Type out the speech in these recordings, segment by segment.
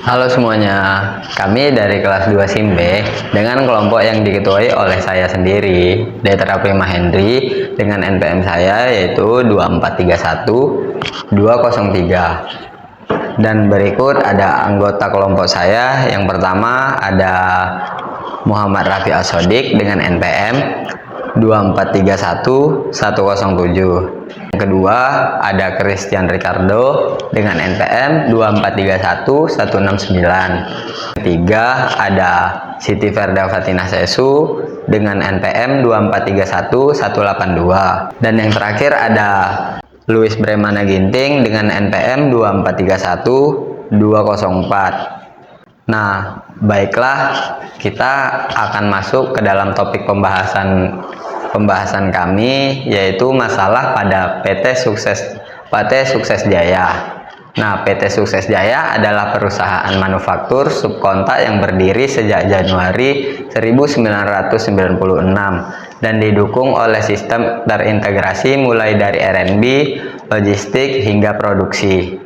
Halo semuanya, kami dari kelas 2 SIM B dengan kelompok yang diketuai oleh saya sendiri, Dr. Prima Hendri, dengan NPM saya yaitu 2431203. Dan berikut ada anggota kelompok saya. Yang pertama ada Muhammad Rafi Asodik dengan NPM 2431107. Yang kedua ada Christian Ricardo dengan NPM 2431169. Ketiga ada Siti Ferda Fatina Sesu dengan NPM 2431182. Dan yang terakhir ada Louis Bremana Ginting dengan NPM 2431204. Nah, baiklah, kita akan masuk ke dalam topik pembahasan kami, yaitu masalah pada PT Sukses Jaya. Nah, PT Sukses Jaya adalah perusahaan manufaktur subkontak yang berdiri sejak Januari 1996 dan didukung oleh sistem terintegrasi mulai dari R&D, logistik hingga produksi.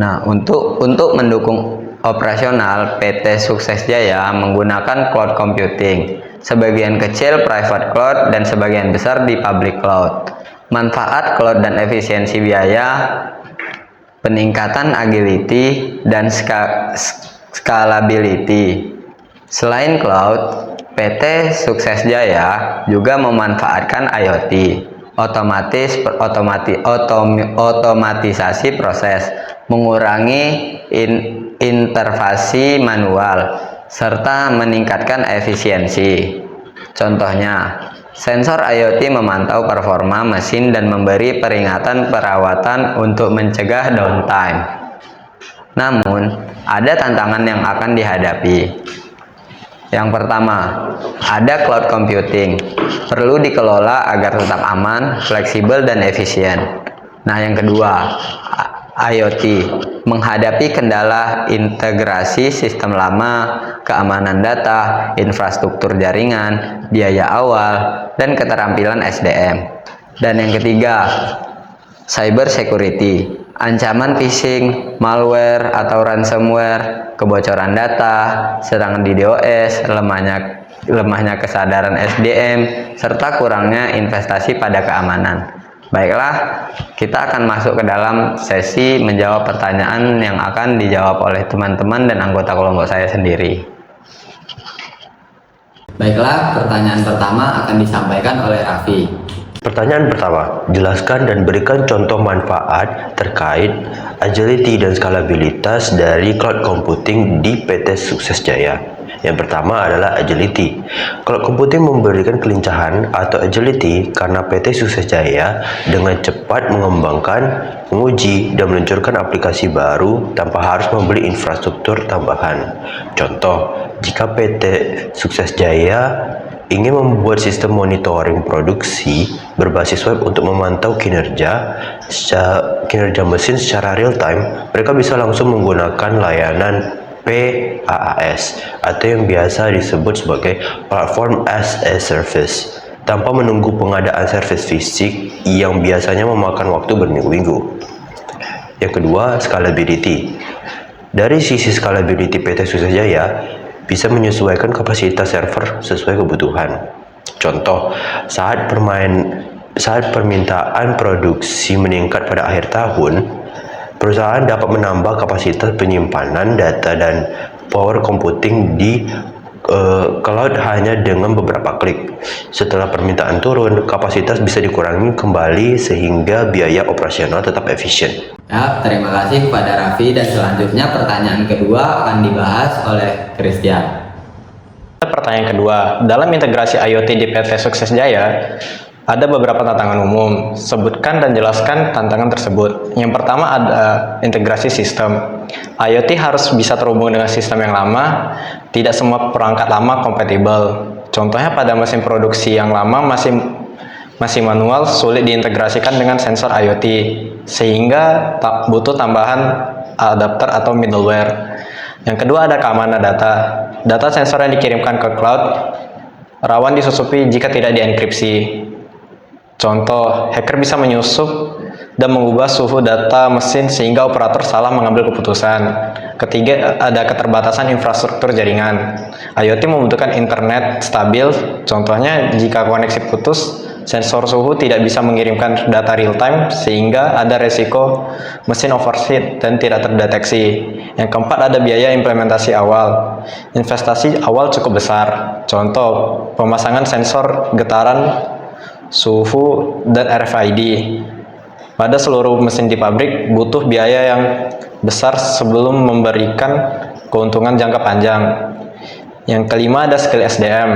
Nah, untuk mendukung operasional, PT Sukses Jaya menggunakan cloud computing, sebagian kecil private cloud dan sebagian besar di public cloud. Manfaat cloud dan efisiensi biaya, peningkatan agility dan scalability. Selain cloud, PT Sukses Jaya juga memanfaatkan IoT, otomatisasi proses, mengurangi intervensi manual, serta meningkatkan efisiensi. Contohnya, sensor IoT memantau performa mesin dan memberi peringatan perawatan untuk mencegah downtime. Namun, ada tantangan yang akan dihadapi. Yang pertama, ada cloud computing. Perlu dikelola agar tetap aman, fleksibel, dan efisien. Nah, yang kedua, IoT. Menghadapi kendala integrasi sistem lama, keamanan data, infrastruktur jaringan, biaya awal, dan keterampilan SDM. Dan yang ketiga, cyber security. Ancaman phishing, malware atau ransomware, kebocoran data, serangan DDoS, lemahnya kesadaran SDM, serta kurangnya investasi pada keamanan. Baiklah, kita akan masuk ke dalam sesi menjawab pertanyaan yang akan dijawab oleh teman-teman dan anggota kelompok saya sendiri. Baiklah, pertanyaan pertama akan disampaikan oleh Raffi. Pertanyaan pertama, jelaskan dan berikan contoh manfaat terkait agility dan skalabilitas dari cloud computing di PT Sukses Jaya. Yang pertama adalah agility. Cloud computing memberikan kelincahan atau agility karena PT Sukses Jaya dengan cepat mengembangkan, menguji, dan meluncurkan aplikasi baru tanpa harus membeli infrastruktur tambahan. Contoh, jika PT Sukses Jaya ingin membuat sistem monitoring produksi berbasis web untuk memantau kinerja mesin secara real time, mereka bisa langsung menggunakan layanan PaaS atau yang biasa disebut sebagai Platform as a Service tanpa menunggu pengadaan servis fisik yang biasanya memakan waktu berminggu-minggu. Yang kedua, scalability. Dari sisi scalability, PT Sukses Jaya bisa menyesuaikan kapasitas server sesuai kebutuhan. Contoh, saat permintaan produksi meningkat pada akhir tahun, perusahaan dapat menambah kapasitas penyimpanan data dan power computing di cloud hanya dengan beberapa klik. Setelah permintaan turun, kapasitas bisa dikurangi kembali sehingga biaya operasional tetap efisien. Ya, terima kasih kepada Raffi, dan selanjutnya pertanyaan kedua akan dibahas oleh Christian. Pertanyaan kedua, dalam integrasi IoT di PT Sukses Jaya, ada beberapa tantangan umum. Sebutkan dan jelaskan tantangan tersebut. Yang pertama ada integrasi sistem. IoT harus bisa terhubung dengan sistem yang lama. Tidak semua perangkat lama kompatibel. Contohnya pada mesin produksi yang lama masih manual, sulit diintegrasikan dengan sensor IoT, sehingga butuh tambahan adapter atau middleware. Yang kedua ada keamanan data. Data sensor yang dikirimkan ke cloud rawan disusupi jika tidak dienkripsi. Contoh, hacker bisa menyusup dan mengubah suhu data mesin sehingga operator salah mengambil keputusan. Ketiga, ada keterbatasan infrastruktur jaringan. IoT membutuhkan internet stabil, contohnya jika koneksi putus, sensor suhu tidak bisa mengirimkan data real time sehingga ada resiko mesin overheat dan tidak terdeteksi. Yang keempat, ada biaya implementasi awal. Investasi awal cukup besar. Contoh, pemasangan sensor getaran, suhu, dan RFID pada seluruh mesin di pabrik butuh biaya yang besar sebelum memberikan keuntungan jangka panjang. Yang kelima, ada skill SDM.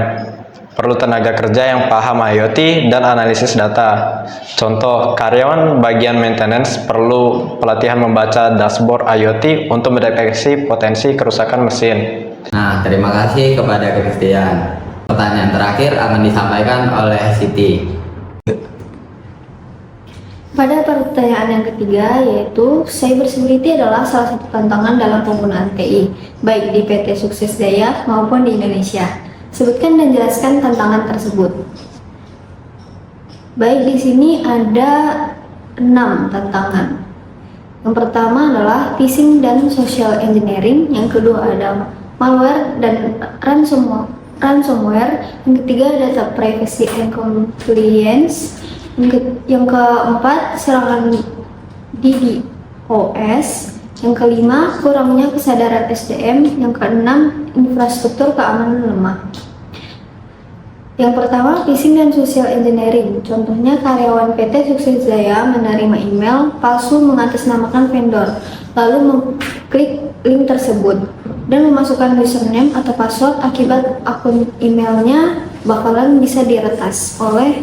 Perlu tenaga kerja yang paham IoT dan analisis data. Contoh, karyawan bagian maintenance perlu pelatihan membaca dashboard IoT untuk mendeteksi potensi kerusakan mesin. Nah, terima kasih kepada Christian. Pertanyaan terakhir akan disampaikan oleh Siti. Pada pertanyaan yang ketiga, yaitu cybersecurity adalah salah satu tantangan dalam penggunaan TI, baik di PT Sukses Jaya maupun di Indonesia. Sebutkan dan jelaskan tantangan tersebut. Baik, di sini ada 6 tantangan. Yang pertama adalah phishing dan social engineering, yang kedua ada malware dan ransomware, yang ketiga data privacy and compliance, yang keempat serangan DDoS, yang kelima kurangnya kesadaran SDM, yang keenam infrastruktur keamanan lemah. Yang pertama, phishing dan social engineering. Contohnya, karyawan PT Sukses Jaya menerima email palsu mengatasnamakan vendor, lalu mengklik link tersebut dan memasukkan username atau password. Akibat akun emailnya bakalan bisa diretas oleh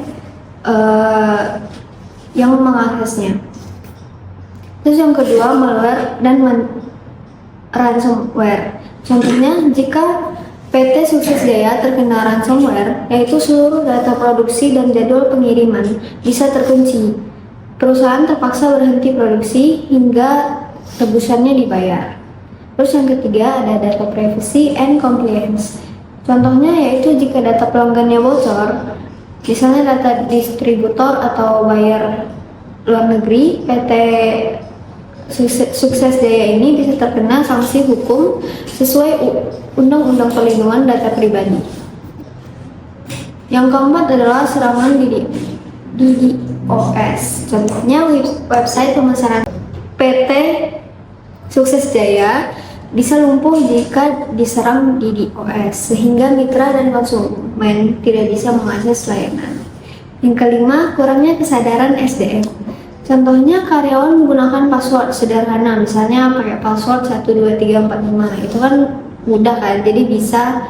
yang mengaksesnya. Terus yang kedua, malware dan ransomware. Contohnya, jika PT Sukses Jaya terkena ransomware, yaitu seluruh data produksi dan jadwal pengiriman bisa terkunci. Perusahaan terpaksa berhenti produksi hingga tebusannya dibayar. Terus yang ketiga, ada data privacy and compliance. Contohnya yaitu jika data pelanggannya bocor, misalnya data distributor atau buyer luar negeri, PT Sukses Jaya ini bisa terkena sanksi hukum sesuai Undang-Undang Perlindungan Data Pribadi. Yang keempat adalah serangan DDoS. Contohnya, website pemesanan PT Sukses Jaya bisa lumpuh jika diserang DDoS, sehingga mitra dan konsumen tidak bisa mengakses layanan. Yang kelima, kurangnya kesadaran SDM. Contohnya, karyawan menggunakan password sederhana, misalnya pakai password 12345. Itu kan mudah kan, jadi bisa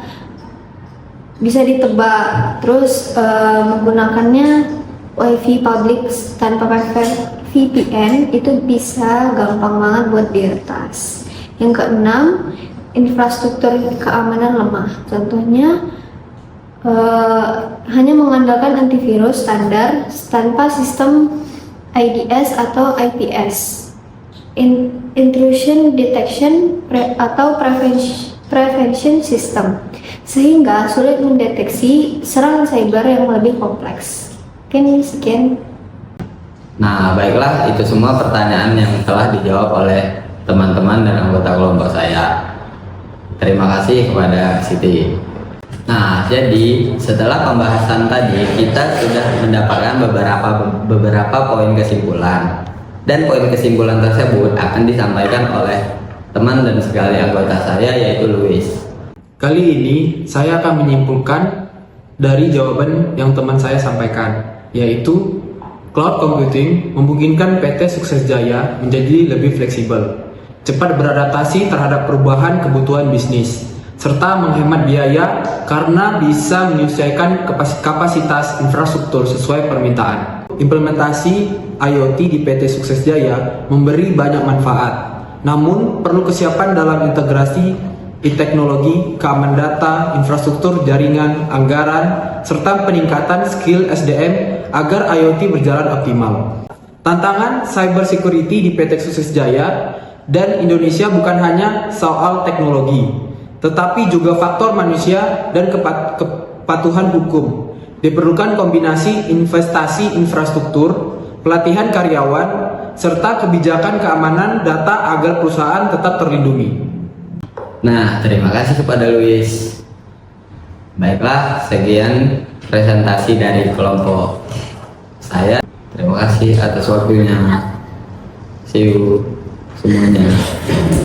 ditebak. Terus menggunakannya WiFi public tanpa pakai VPN itu bisa gampang banget buat diretas. Yang keenam, infrastruktur keamanan lemah. Contohnya, hanya mengandalkan antivirus standar tanpa sistem IDS atau IPS, intrusion detection atau prevention system, sehingga sulit mendeteksi serangan cyber yang lebih kompleks. Sekian. Nah, baiklah, itu semua pertanyaan yang telah dijawab oleh teman-teman dan anggota kelompok saya. Terima kasih kepada Siti. Nah, jadi setelah pembahasan tadi, kita sudah mendapatkan beberapa poin kesimpulan, dan poin kesimpulan tersebut akan disampaikan oleh teman dan sekali anggota saya, yaitu Luis. Kali ini saya akan menyimpulkan dari jawaban yang teman saya sampaikan, yaitu cloud computing memungkinkan PT Sukses Jaya menjadi lebih fleksibel, cepat beradaptasi terhadap perubahan kebutuhan bisnis, serta menghemat biaya karena bisa menyesuaikan kapasitas infrastruktur sesuai permintaan. Implementasi IoT di PT Sukses Jaya memberi banyak manfaat, namun perlu kesiapan dalam integrasi teknologi, keamanan data, infrastruktur jaringan, anggaran, serta peningkatan skill SDM agar IoT berjalan optimal. Tantangan cyber security di PT Sukses Jaya dan Indonesia bukan hanya soal teknologi, tetapi juga faktor manusia dan kepatuhan hukum. Diperlukan kombinasi investasi infrastruktur, pelatihan karyawan, serta kebijakan keamanan data agar perusahaan tetap terlindungi. Nah, terima kasih kepada Luis. Baiklah, sekian presentasi dari kelompok saya. Terima kasih atas waktunya. See you semuanya.